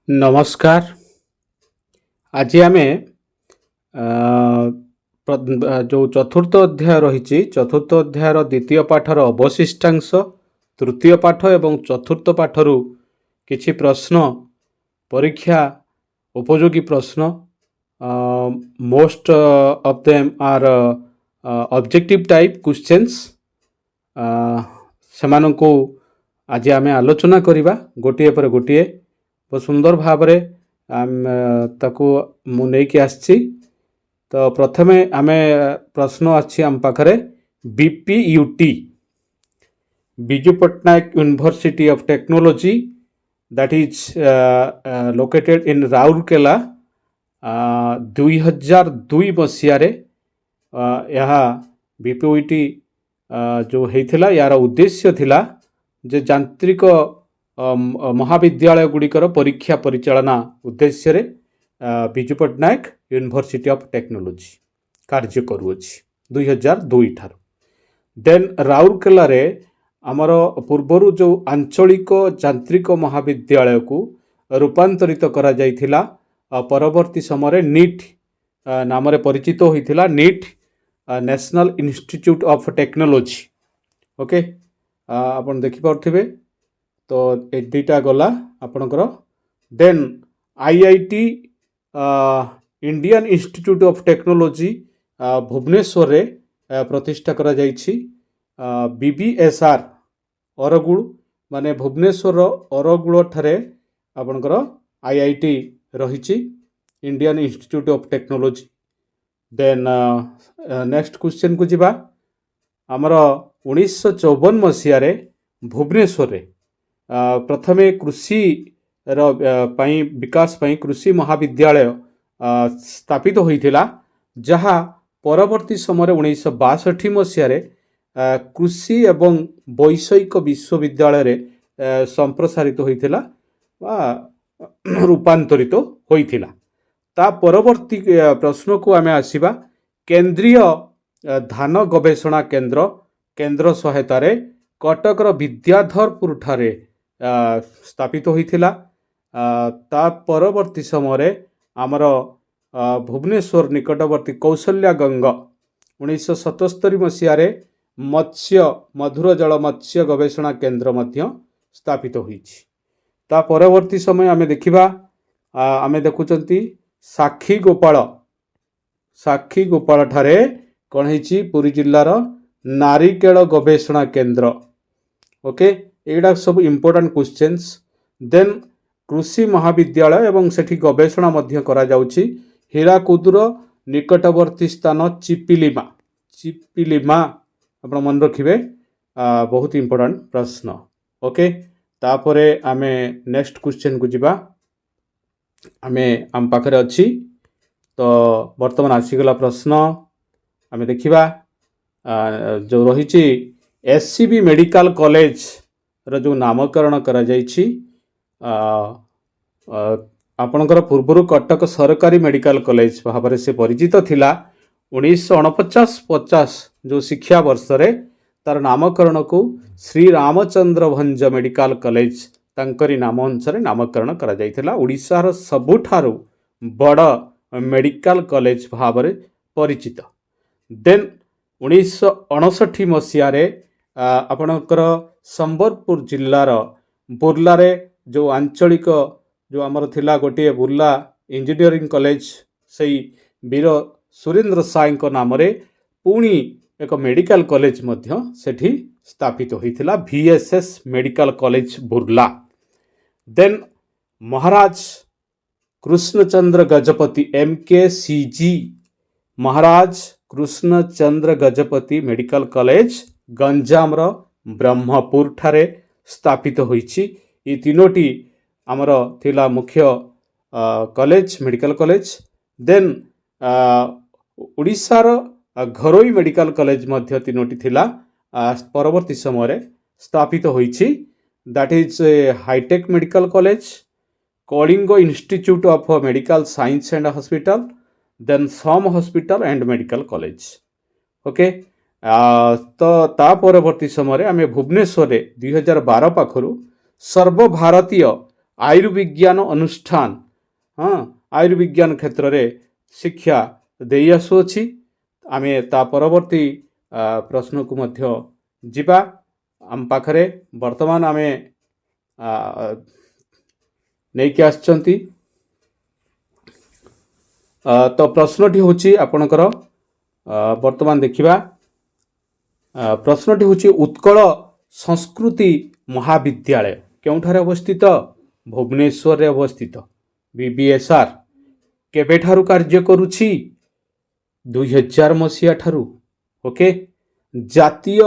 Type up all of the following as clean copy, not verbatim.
नमस्कार। आज आम जो चतुर्थ अध्याय रही चतुर्थ अध्यायर द्वितीय पाठर अवशिष्टांश तृतीय पाठ एवं चतुर्थ पाठर किछि प्रश्न परीक्षा उपयोगी प्रश्न most of them are objective type questions सेमानंकु आज आम आलोचना करिबा गोटिए पर गोटिए बहुत सुंदर भाव ताकू मुझे आसी। तो प्रथमे आम प्रश्न आछि आम पाखरे BPUT Biju Patnaik university of technology that is located in Rourkela 2002 मसीह यह बीपीयूटी जो होता यार उद्देश्य थिला जे यांत्रिक महाविद्यालय गुड़िकर परीक्षा परिचालना उद्देश्य रे Biju Patnaik university of technology कार्य करुअछि 2002 ठार। देन राउरकेला रे आमर पूर्वर जो आंचलिक यांत्रिक महाविद्यालय को रूपांतरित करा जाइथिला परवर्ती समय नीट नाम परिचित होइथिला NEET National Institute of Technology. Okay आपण देखि पारथिबे तो ए दुईटा गला आपणकर। Then IIT Indian Institute of Technology Bhubaneswar रे प्रतिष्ठा करा जाइछि। बीबीएसआर अरगुड़ माने भुवनेश्वर अरगुड़ ठारे आपणकर आईआईटी रहिछि Indian Institute of Technology. Then next question को जिबा आमर 1954 मसीह भुवनेश्वर रे प्रथमे कृषि विकास पई कृषि महाविद्यालय स्थापित होइथिला जहा परवर्ती समय 1962 मसीह कृषि एवं वैषयिक विश्वविद्यालय रे संप्रसारित होइथिला रूपांतरित होइथिला। ता परवर्ती प्रश्न को आमे आसीबा केंद्रीय धान गवेषणा केंद्र केंद्र सहायतार कटकर विद्याधरपुर ठारे स्थापित होइथिला। ता परवर्ती समय आमर भुवनेश्वर निकटवर्ती कौशल्या गंग 1977 मसीह मत्स्य मधुर जल मत्स्य गवेषणा केंद्र मध्य स्थापित होइछि। ता परवर्ती समय आमे देखिबा आमे देखुचंती साक्षी गोपाल ठारे कौन होइछि पुरी जिल्लार नारिकेल गवेषणा केंद्र। ओके एडा सब इम्पोर्टेंट क्वेश्चंस। देन कृषि महाविद्यालय एवं सेठी गवेषणा मध्य करा जाउछि हीराकुदुर निकटवर्ती स्थान चिपिलिमा आपण मन रखिबे बहुत इम्पोर्टेंट प्रश्न। ओके तापरे आमे नेक्स्ट क्वेश्चन को जिबा आमे आम पाखरे अछि। तो वर्तमान आसीगला प्रश्न आमे देखिबा जो रहिछि एससीबी मेडिकल कॉलेज रो जो नामकरण करा जाइछि आपणकर पूर्वर कटक सरकारी मेडिकल कॉलेज भाव से परिचित थिला। 1949-50 जो शिक्षा वर्ष रे तार नामकरण को श्री रामचंद्र भंज मेडिकल कॉलेज तांकरी नाम अनुसार नामकरण करा जाइथिला। ओडिशार सबुठारु बड़ मेडिकल कॉलेज भाव रे परिचित। देन 1959 मसीह आपणकर संबलपुर जिल्लार बुर्लारे जो आंचलिक जो आमर थिला गोटे बुर्ला इंजीनियरिंग कॉलेज से वीर सुरेंद्र साई नाम पुणी एक मेडिकल कॉलेज मध्य सेठी स्थापित होइथिला VSS Medical College Burla. Then Maharaja Krishnachandra Gajapati MKCG Maharaja Krishnachandra Gajapati Medical College Ganjam Brahmapur ठारे स्थापित होइछि। ये तीनोटी आमर थिला मुख्य कॉलेज मेडिकल कॉलेज। देन ओडिशार घरोई मेडिकल कॉलेज मध्य तीनोटी थिला परवर्ती समय स्थापित होइछि that is hi-tech medical college Kalinga Institute of Medical Science and Hospital then some hospital and medical college. Okay तो ता परवर्ती समय आमे भुवनेश्वर 2012 पाखरु सर्वभारतीय आयुर्विज्ञान अनुष्ठान हाँ आयुर्विज्ञान क्षेत्र रे शिक्षा देई आसुअछि। आमे ता परवर्ती प्रश्न को मध्य जिबा आम पाखरे वर्तमान आमे नहीं कि आछंती। तो प्रश्नटी होची आपणकर वर्तमान देखिबा प्रश्नटी होची उत्कल संस्कृति महाविद्यालय केउठारे अवस्थित भुवनेश्वर रे अवस्थित बीबीएसआर केबेठारु कार्य करुछि 2000 मसीहा ठारु। ओके जातीय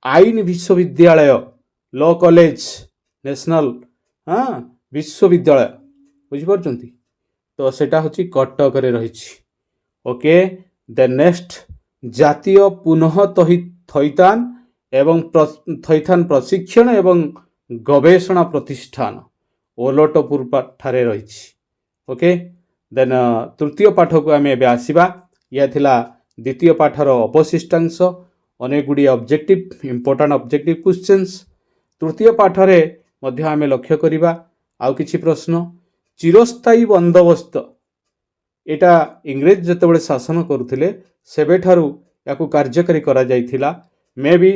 आईन विश्वविद्यालय लॉ कॉलेज नेशनल हाँ विश्वविद्यालय बुझिपारछंती तो सेटा होची कटक रे रहिछि। ओके द नेक्स्ट जातीय पुनः थैथान एवं थैथान प्रशिक्षण एवं गवेषणा प्रतिष्ठान ओलटपुर ठारे रहिछि। ओके देन तृतीय पाठ को आम एबे आसीबा या थिला द्वितीय पाठर अवशिष्टांश अनेक गुडी ऑब्जेक्टिव इंपोर्टेंट ऑब्जेक्टिव क्वेश्चंस तृतीय पाठरे मध्य आम लक्ष्य करिबा आउ किछि प्रश्न चिरस्थायी बंदोबस्त एटा इंग्रेज जतबेले शासन करुथिले सेबेठारु याकू कार्यकारी करा जायथिला मे बी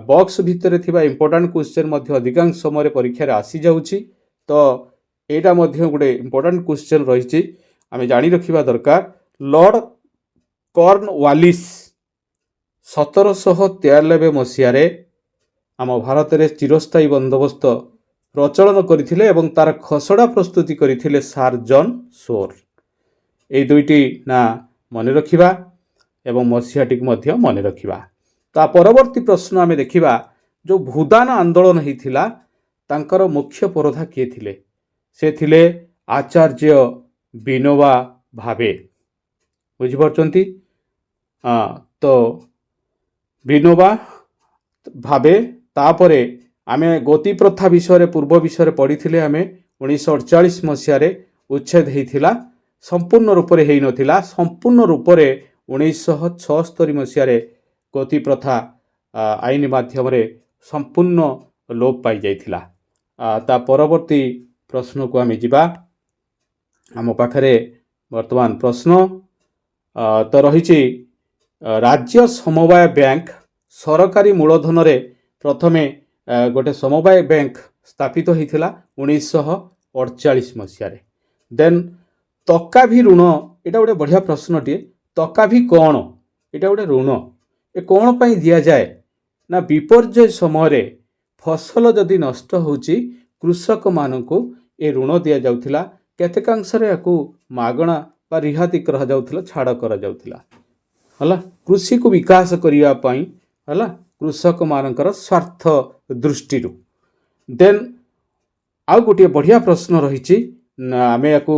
बॉक्स भितरे थिबा इंपोर्टेंट क्वेश्चन मध्य अधिकांश समय परीक्षा रे आसी जाउछि तो एटा मध्य गुडे इंपोर्टेंट क्वेश्चन रहिछि आमे जानि रखिबा दरकार। लॉर्ड कॉर्नवालिस 1793 मसीह आम भारत में चिरस्थायी बंदोबस्त प्रचलन करथिले एवं तार खसड़ा प्रस्तुति करथिले सर जॉन सोर। ए दुईटी ना मन रखिबा एवं मसीहाटी मध्य मन रखिबा। ता परवर्ती प्रश्न आमे देखिबा जो भूदान आंदोलन होइथिला तांकर मुख्य पुरोधा किए थिले से थिले आचार्य विनोबा भावे बुझिपारछंती। तो विनोबा भावे तापरे आमे गति प्रथा विषय पूर्व विषय पढ़ी आमे 1948 मसीह उच्छेद होइथिला संपूर्ण रूप से हेई नथिला संपूर्ण रूप से 1976 मसीह गति प्रथा आईन माध्यम संपूर्ण लोप पाई जाइथिला। ता परवर्ती प्रश्न को आमे जिबा आम पाखरे वर्तमान प्रश्न तो रही राज्य समवाय बैंक सरकारी मूलधन रे प्रथमे गोटे समवाय बैंक स्थापित होइथिला 1948 मसीह। देन तकाभी ऋण एटा गोटे बढ़िया प्रश्नटे तकाभी कौन एटा गोटे ऋण ए कौन पाई दिया जाए ना विपर्यय समय फसल जदि नष्ट होउची कृषक मानकु ए ऋण दिया जाउथिला केतेकांश रे याकू मागणा बा रिहाती करा जाउथिला छाड़ करा जाउथिला हला कृषि को विकास करिया पाई हला कृषक मानकर स्वार्थ दृष्टि। देन आउ गोटे बढ़िया प्रश्न रही आमे याकू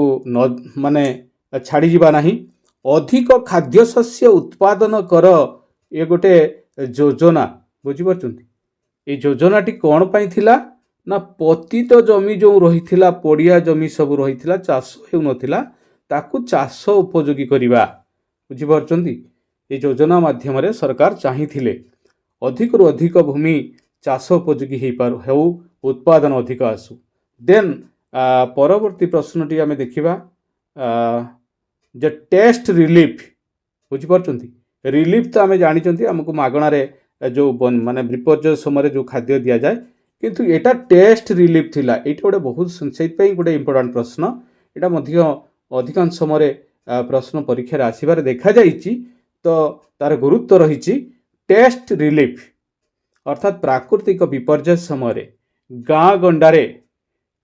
माने छाड़ी जीवा नहीं अधिक खाद्य शस्य उत्पादन कर ये गोटे योजना बुझिपारछंती। ये योजनाटी कौन पाई थिला ना पतित जमी जो रही पड़िया जमी सब रही चाष होउनथिला ताकू चाष उपयोगी करिबा बुझिपारछंती। ये योजना माध्यम रे सरकार चाहिथिले अधिक रु अधिक भूमि चाष उपयोगी हो उत्पादन अधिक आसु। देन परवर्ती प्रश्नटी आमे देखिबा जे टेस्ट रिलीफ बुझिपारछंती। रिलीफ तो आमे जानिचंती हमको मागणा रे जो माने विपर्यय समय जो खाद्य दिया जाए किंतु एटा टेस्ट रिलीफ थिला एटा गोटे बहुत सेइत पई गोटे इंपोर्टेंट प्रश्न एटा मध्य अधिकांश समय प्रश्न परीक्षा रे आसीबार देखा जाइछि तो तार गुरुत्व रही टेस्ट रिलीफ अर्थात प्राकृतिक विपर्यय समय गाँ गंडारे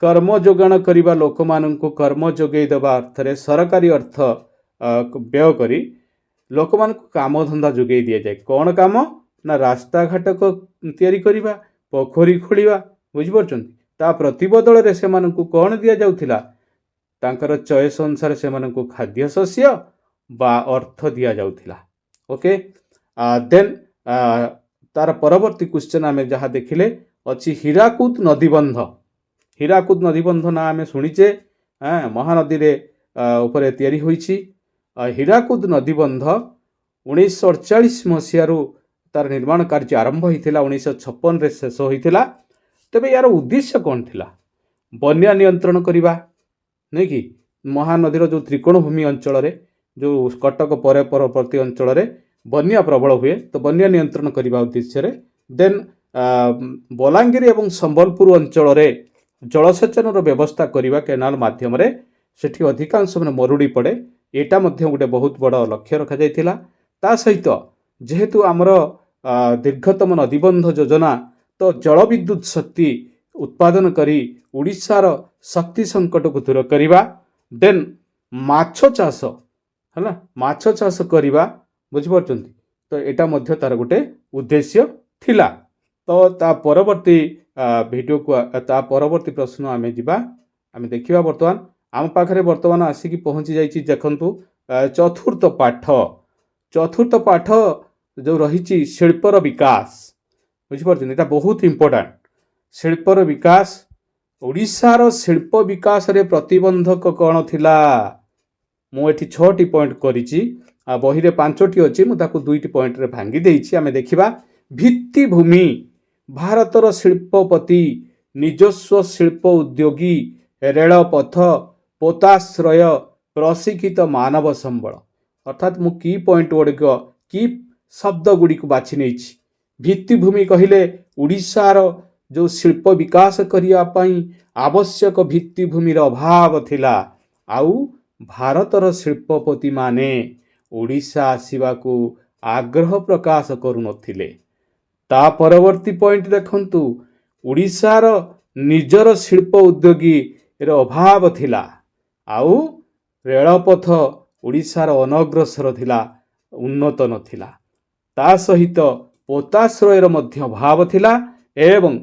कर्म जोगाण करने लोक मानू कर्म जोगे देवा अर्थ सरकारी अर्थ व्यय करी लोक मान काम धंदा जोगे दि जाए कौन काम ना रास्ता घाट को तैयारी करवा पोखरी खोलिया बुझिपारछंती। ता प्रतिबदल रे से मानू कौन दिया जाउथिला तांकर चॉइस अनुसार से मानू खाद्य शस्य बा अर्थ दिया जाउथिला। ओके देन तार परवर्ती क्वेश्चन आमे जहाँ देखिले अच्छी हीराकुद नदीबंध ना आमे शुणीचे महानदी रे उपरे तैयारी होईची। हीराकुद नदीबंध 1948 मसीह तार निर्माण कार्य आरंभ होता 1956 रे शेष होता। तेबे यार उद्देश्य कौन थिला ବନ୍ୟା ନିୟନ୍ତ୍ରଣ କରିବା ନାଇଁ କି ମହାନଦୀର ଯେଉଁ ତ୍ରିକୋଣଭୂମି ଅଞ୍ଚଳରେ ଯେଉଁ କଟକ ପରେ ପରବର୍ତ୍ତୀ ଅଞ୍ଚଳରେ ବନ୍ୟା ପ୍ରବଳ ହୁଏ ତ ବନ୍ୟା ନିୟନ୍ତ୍ରଣ କରିବା ଉଦ୍ଦେଶ୍ୟରେ ଦେନ୍ ବଲାଙ୍ଗୀର ଏବଂ ସମ୍ବଲପୁର ଅଞ୍ଚଳରେ ଜଳସେଚନର ବ୍ୟବସ୍ଥା କରିବା କେନାଲ ମାଧ୍ୟମରେ ସେଠି ଅଧିକାଂଶ ମାନେ ମରୁଡ଼ି ପଡ଼େ ଏଇଟା ମଧ୍ୟ ଗୋଟେ ବହୁତ ବଡ଼ ଲକ୍ଷ୍ୟ ରଖାଯାଇଥିଲା ତା ସହିତ ଯେହେତୁ ଆମର ଦୀର୍ଘତମ ନଦୀବନ୍ଧ ଯୋଜନା ତ ଜଳବିଦ୍ୟୁତ ଶକ୍ତି ଉତ୍ପାଦନ କରି ଓଡ଼ିଶାର ଶକ୍ତି ସଙ୍କଟକୁ ଦୂର କରିବା ଦେନ୍ ମାଛ ଚାଷ ହେଲା ମାଛ ଚାଷ କରିବା ବୁଝିପାରୁଛନ୍ତି ତ ଏଇଟା ମଧ୍ୟ ତାର ଗୋଟେ ଉଦ୍ଦେଶ୍ୟ ଥିଲା ତ ତା ପରବର୍ତ୍ତୀ ଭିଡ଼ିଓକୁ ତା ପରବର୍ତ୍ତୀ ପ୍ରଶ୍ନ ଆମେ ଯିବା ଆମେ ଦେଖିବା ବର୍ତ୍ତମାନ ଆମ ପାଖରେ ବର୍ତ୍ତମାନ ଆସିକି ପହଞ୍ଚି ଯାଇଛି ଦେଖନ୍ତୁ ଚତୁର୍ଥ ପାଠ ଯେଉଁ ରହିଛି ଶିଳ୍ପର ବିକାଶ ବୁଝିପାରୁଛନ୍ତି ଏଇଟା ବହୁତ ଇମ୍ପୋର୍ଟାଣ୍ଟ ଶିଳ୍ପର ବିକାଶ ଓଡ଼ିଶାର ଶିଳ୍ପ ବିକାଶରେ ପ୍ରତିବନ୍ଧକ କ'ଣ ଥିଲା ମୁଁ ଏଠି 6ଟି ପଏଣ୍ଟ କରିଛି ଆଉ ବହିରେ 5ଟି ଅଛି ମୁଁ ତାକୁ 2ଟି ପଏଣ୍ଟରେ ଭାଙ୍ଗି ଦେଇଛି ଆମେ ଦେଖିବା ଭିତ୍ତିଭୂମି ଭାରତର ଶିଳ୍ପପତି ନିଜସ୍ୱ ଶିଳ୍ପ ଉଦ୍ୟୋଗୀ ରେଳପଥ ପୋତାଶ୍ରୟ ପ୍ରଶିକ୍ଷିତ ମାନବ ସମ୍ବଳ ଅର୍ଥାତ୍ ମୁଁ କି ପଏଣ୍ଟ ଗୁଡ଼ିକ କି ଶବ୍ଦ ଗୁଡ଼ିକୁ ବାଛି ନେଇଛି ଭିତ୍ତିଭୂମି କହିଲେ ଓଡ଼ିଶାର ଯେଉଁ ଶିଳ୍ପ ବିକାଶ କରିବା ପାଇଁ ଆବଶ୍ୟକ ଭିତ୍ତିଭୂମିର ଅଭାବ ଥିଲା ଆଉ ଭାରତର ଶିଳ୍ପପତିମାନେ ଓଡ଼ିଶା ଆସିବାକୁ ଆଗ୍ରହ ପ୍ରକାଶ କରୁନଥିଲେ ତା ପରବର୍ତ୍ତୀ ପଏଣ୍ଟ ଦେଖନ୍ତୁ ଓଡ଼ିଶାର ନିଜର ଶିଳ୍ପ ଉଦ୍ୟୋଗୀର ଅଭାବ ଥିଲା ଆଉ ରେଳପଥ ଓଡ଼ିଶାର ଅନଗ୍ରସର ଥିଲା ଉନ୍ନତ ନଥିଲା ତା ସହିତ ପୋତାଶ୍ରୟର ମଧ୍ୟ ଅଭାବ ଥିଲା ଏବଂ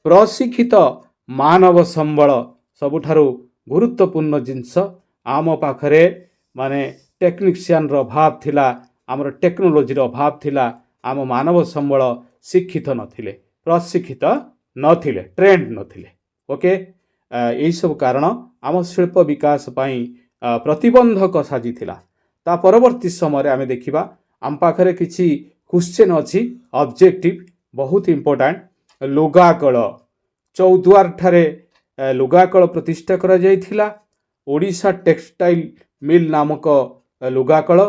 ପ୍ରଶିକ୍ଷିତ ମାନବ ସମ୍ବଳ ସବୁଠାରୁ ଗୁରୁତ୍ୱପୂର୍ଣ୍ଣ ଜିନିଷ ଆମ ପାଖରେ ମାନେ ଟେକ୍ନିସିଆନର ଅଭାବ ଥିଲା ଆମର ଟେକ୍ନୋଲୋଜିର ଅଭାବ ଥିଲା ଆମ ମାନବ ସମ୍ବଳ ଶିକ୍ଷିତ ନଥିଲେ ପ୍ରଶିକ୍ଷିତ ନଥିଲେ ଟ୍ରେଣ୍ଡ ନଥିଲେ ଓକେ ଏହିସବୁ କାରଣ ଆମ ଶିଳ୍ପ ବିକାଶ ପାଇଁ ପ୍ରତିବନ୍ଧକ ସାଜିଥିଲା ତା ପରବର୍ତ୍ତୀ ସମୟରେ ଆମେ ଦେଖିବା ଆମ ପାଖରେ କିଛି କ୍ୱେଶ୍ଚନ୍ ଅଛି ଅବଜେକ୍ଟିଭ୍ ବହୁତ ଇମ୍ପୋର୍ଟାଣ୍ଟ ଲୁଗାକଳ ଚୌଦ୍ୱାର ଠାରେ ଲୁଗାକଳ ପ୍ରତିଷ୍ଠା କରାଯାଇଥିଲା ଓଡ଼ିଶା ଟେକ୍ସଟାଇଲ ମିଲ୍ ନାମକ ଲୁଗାକଳ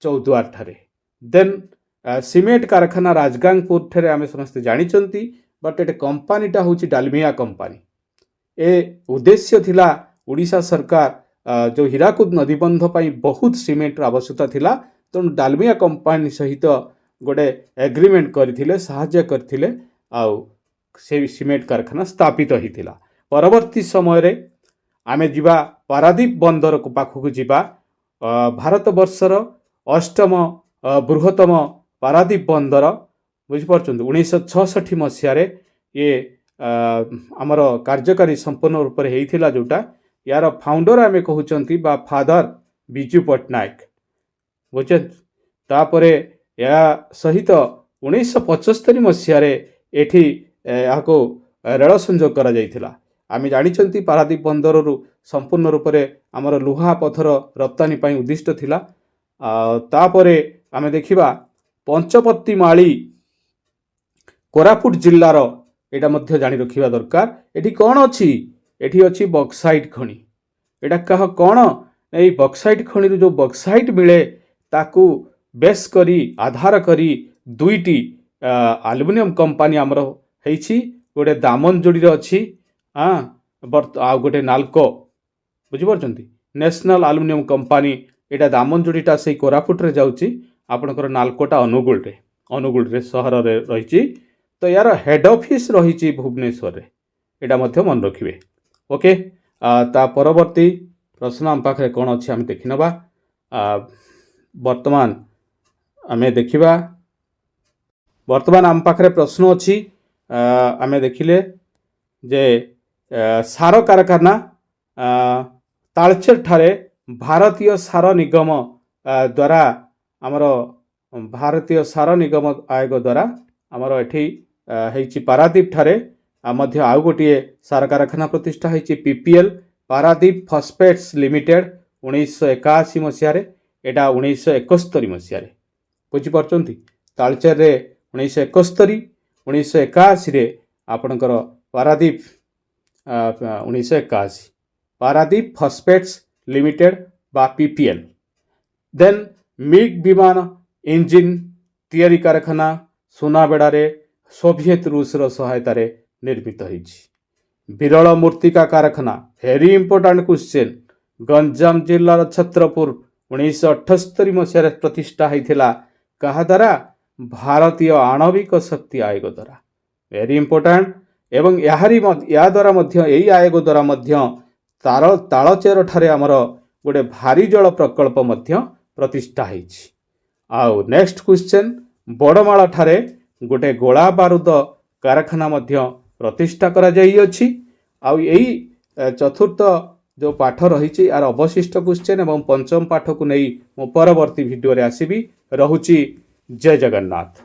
ଚୌଦ୍ୱାର ଠାରେ ଦେନ୍ ସିମେଣ୍ଟ କାରଖାନା ରାଜଗାଙ୍ଗପୁର ଠାରେ ଆମେ ସମସ୍ତେ ଜାଣିଛନ୍ତି ବଟ୍ ଏଟେ କମ୍ପାନୀଟା ହେଉଛି ଡାଲମିଆ କମ୍ପାନୀ ଏ ଉଦ୍ଦେଶ୍ୟ ଥିଲା ଓଡ଼ିଶା ସରକାର ଯେଉଁ ହୀରାକୁଦ ନଦୀବନ୍ଧ ପାଇଁ ବହୁତ ସିମେଣ୍ଟର ଆବଶ୍ୟକତା ଥିଲା ତେଣୁ ଡାଲମିଆ କମ୍ପାନୀ ସହିତ ଗୋଟେ ଏଗ୍ରିମେଣ୍ଟ କରିଥିଲେ ସାହାଯ୍ୟ କରିଥିଲେ ଆଉ ସେ ସିମେଣ୍ଟ କାରଖାନା ସ୍ଥାପିତ ହୋଇଥିଲା ପରବର୍ତ୍ତୀ ସମୟରେ ଆମେ ଯିବା ପାରାଦୀପ ବନ୍ଦର ପାଖକୁ ଯିବା ଭାରତବର୍ଷର 8ମ ବୃହତ୍ତମ ପାରାଦୀପ ବନ୍ଦର ବୁଝିପାରୁଛନ୍ତି 1966 ମସିହାରେ ଇଏ ଆମର କାର୍ଯ୍ୟକାରୀ ସମ୍ପୂର୍ଣ୍ଣ ରୂପରେ ହେଇଥିଲା ଯେଉଁଟା ୟାର ଫାଉଣ୍ଡର ଆମେ କହୁଛନ୍ତି ବା ଫାଦର ବିଜୁ ପଟ୍ଟନାୟକ ବୁଝୁଛନ୍ତି ତାପରେ ଏହା ସହିତ 1975 ମସିହାରେ ଏଠି ଏହାକୁ ରେଳ ସଂଯୋଗ କରାଯାଇଥିଲା ଆମେ ଜାଣିଛନ୍ତି ପାରାଦୀପ ବନ୍ଦରରୁ ସମ୍ପୂର୍ଣ୍ଣ ରୂପରେ ଆମର ଲୁହା ପଥର ରପ୍ତାନି ପାଇଁ ଉଦ୍ଦିଷ୍ଟ ଥିଲା ତାପରେ ଆମେ ଦେଖିବା ପଞ୍ଚପତିମାଳି କୋରାପୁଟ ଜିଲ୍ଲାର ଏଇଟା ମଧ୍ୟ ଜାଣି ରଖିବା ଦରକାର ଏଠି କ'ଣ ଅଛି ଏଠି ଅଛି ବକ୍ସାଇଟ୍ ଖଣି ଏଇଟା କ'ଣ ଏଇ ବକ୍ସାଇଟ୍ ଖଣିରୁ ଯେଉଁ ବକ୍ସାଇଟ୍ ମିଳେ ତାକୁ ବେସ୍ କରି ଆଧାର କରି 2ଟି ଆଲୁମିନିୟମ କମ୍ପାନୀ ଆମର ହେଇଛି ଗୋଟେ ଦାମନଯୋଡ଼ିରେ ଅଛି ଆଉ ଗୋଟେ ନାଲକୋ ବୁଝିପାରୁଛନ୍ତି ନ୍ୟାସନାଲ ଆଲୁମିନିୟମ କମ୍ପାନୀ ଏଇଟା ଦାମନଯୋଡ଼ିଟା ସେଇ କୋରାପୁଟରେ ଯାଉଛି ଆପଣଙ୍କର ନାଲକୋଟା ଅନୁଗୁଳରେ ସହରରେ ରହିଛି ତ ୟାର ହେଡ୍ ଅଫିସ୍ ରହିଛି ଭୁବନେଶ୍ୱରରେ ଏଇଟା ମଧ୍ୟ ମନେ ରଖିବେ ଓକେ ତା ପରବର୍ତ୍ତୀ ପ୍ରଶ୍ନ ଆମ ପାଖରେ କ'ଣ ଅଛି ଆମେ ଦେଖିନେବା ବର୍ତ୍ତମାନ ଆମେ ଦେଖିବା ବର୍ତ୍ତମାନ ଆମ ପାଖରେ ପ୍ରଶ୍ନ ଅଛି ଆମେ ଦେଖିଲେ ଯେ ସାର କାରଖାନା ତାଳଚେର ଠାରେ ଭାରତୀୟ ସାର ନିଗମ ଦ୍ୱାରା ଆମର ଭାରତୀୟ ସାର ନିଗମ ଆୟୋଗ ଦ୍ୱାରା ଆମର ଏଠି ହେଇଛି ପାରାଦୀପ ଠାରେ ମଧ୍ୟ ଆଉ ଗୋଟିଏ ସାର କାରଖାନା ପ୍ରତିଷ୍ଠା ହେଇଛି PPL ପାରାଦୀପ ଫସ୍ଫେଟ୍ସ ଲିମିଟେଡ୍ 1981 ମସିହାରେ ଏଇଟା 1971 ମସିହାରେ ବୁଝିପାରୁଛନ୍ତି ତାଳଚେରରେ 1971 1981ରେ ଆପଣଙ୍କର ପାରାଦୀପ 1981 पारादीप फॉस्फेट्स लिमिटेड बा पीपीएल देन मिग विमान इंजिन तैयारी कारखाना सुनाबेड़ारे सोभिएत रूसर सहायतार निर्मित होइछि। विरल मूर्तिका कारखाना वेरी इंपोर्टेंट क्वेश्चन गंजाम जिल्लार छत्रपुर 1978 मसीह प्रतिष्ठा होता क्या द्वारा भारतीय आणविक शक्ति आयोग द्वारा वेरी इंपोर्टेंट एवं या द्वारा यही आयोग द्वारा तालचेर ठारे आमर गोटे भारी जल प्रकल्प प्रतिष्ठा होइछि। आउ नेक्स्ट क्वेश्चन बड़माला ठारे गोटे गोला बारूद कारखाना प्रतिष्ठा करा जाई अछि। आउ यही चतुर्थ जो पाठ रही यार अवशिष्ट क्वेश्चन एवं पंचम पाठ को नहीं मो परवर्ती वीडियो रे आसीबी। रहुची जय जगन्नाथ।